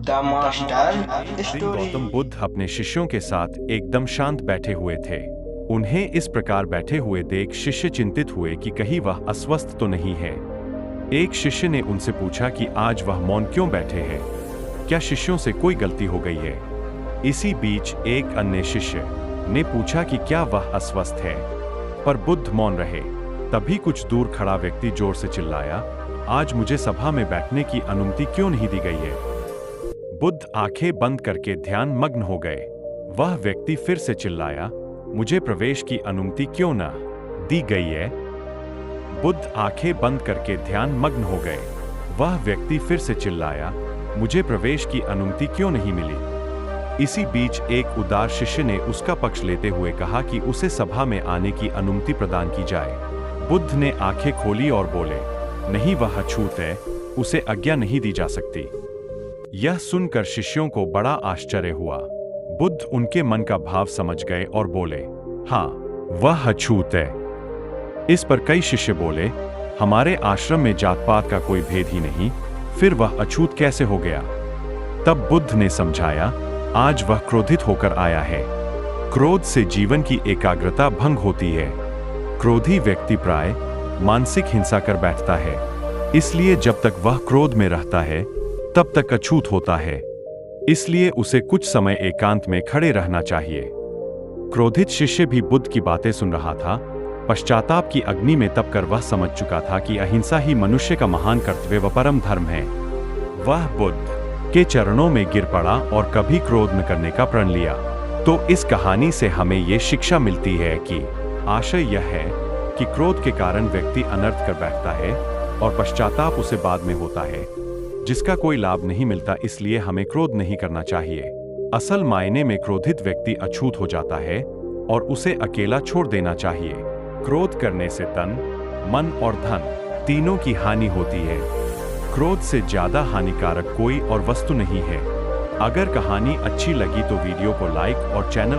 The master दिन story. Gautam Buddha अपने शिष्यों के साथ एकदम शांत बैठे हुए थे। उन्हें इस प्रकार बैठे हुए देख शिष्य चिंतित हुए कि कहीं वह अस्वस्थ तो नहीं है। एक शिष्य ने उनसे पूछा कि आज वह मौन क्यों बैठे हैं, क्या शिष्यों से कोई गलती हो गई है। इसी बीच एक अन्य शिष्य ने पूछा कि क्या वह अस्वस्थ है, पर बुद्ध मौन रहे। तभी कुछ दूर खड़ा व्यक्ति जोर से चिल्लाया, आज मुझे सभा में बैठने की अनुमति क्यों नहीं दी गई है। बुद्ध आंखें बंद करके ध्यान मग्न हो गए। वह व्यक्ति फिर से चिल्लाया, मुझे प्रवेश की अनुमति क्यों न दी गई है। बुद्ध आंखें बंद करके ध्यान मग्न हो गए। वह व्यक्ति फिर से चिल्लाया, मुझे प्रवेश की अनुमति क्यों नहीं मिली। इसी बीच एक उदार शिष्य ने उसका पक्ष लेते हुए कहा कि उसे सभा में आने की अनुमति प्रदान की जाए। बुद्ध ने आंखें खोली और बोले, नहीं, वह अछूत है, उसे आज्ञा नहीं दी जा सकती। यह सुनकर शिष्यों को बड़ा आश्चर्य हुआ। बुद्ध उनके मन का भाव समझ गए और बोले, हाँ, वह अछूत है। इस पर कई शिष्य बोले, हमारे आश्रम में जात पात का कोई भेद ही नहीं, फिर वह अछूत कैसे हो गया। तब बुद्ध ने समझाया, आज वह क्रोधित होकर आया है। क्रोध से जीवन की एकाग्रता भंग होती है। क्रोधी व्यक्ति प्राय मानसिक हिंसा कर बैठता है, इसलिए जब तक वह क्रोध में रहता है तब तक अछूत होता है। इसलिए उसे कुछ समय एकांत में खड़े रहना चाहिए। क्रोधित शिष्य भी बुद्ध की बातें सुन रहा था। पश्चाताप की अग्नि में तपकर वह समझ चुका था कि अहिंसा ही मनुष्य का महान कर्तव्य व परम धर्म है। वह बुद्ध के चरणों में गिर पड़ा और कभी क्रोध न करने का प्रण लिया। तो इस कहानी से हमें ये शिक्षा मिलती है कि आशय यह है कि क्रोध के कारण व्यक्ति अनर्थ कर बैठता है और पश्चाताप उसे बाद में होता है, जिसका कोई लाभ नहीं मिलता। इसलिए हमें क्रोध नहीं करना चाहिए। असल मायने में क्रोधित व्यक्ति अछूत हो जाता है और उसे अकेला छोड़ देना चाहिए। क्रोध करने से तन, मन और धन तीनों की हानि होती है। क्रोध से ज्यादा हानिकारक कोई और वस्तु नहीं है। अगर कहानी अच्छी लगी तो वीडियो को लाइक और चैनल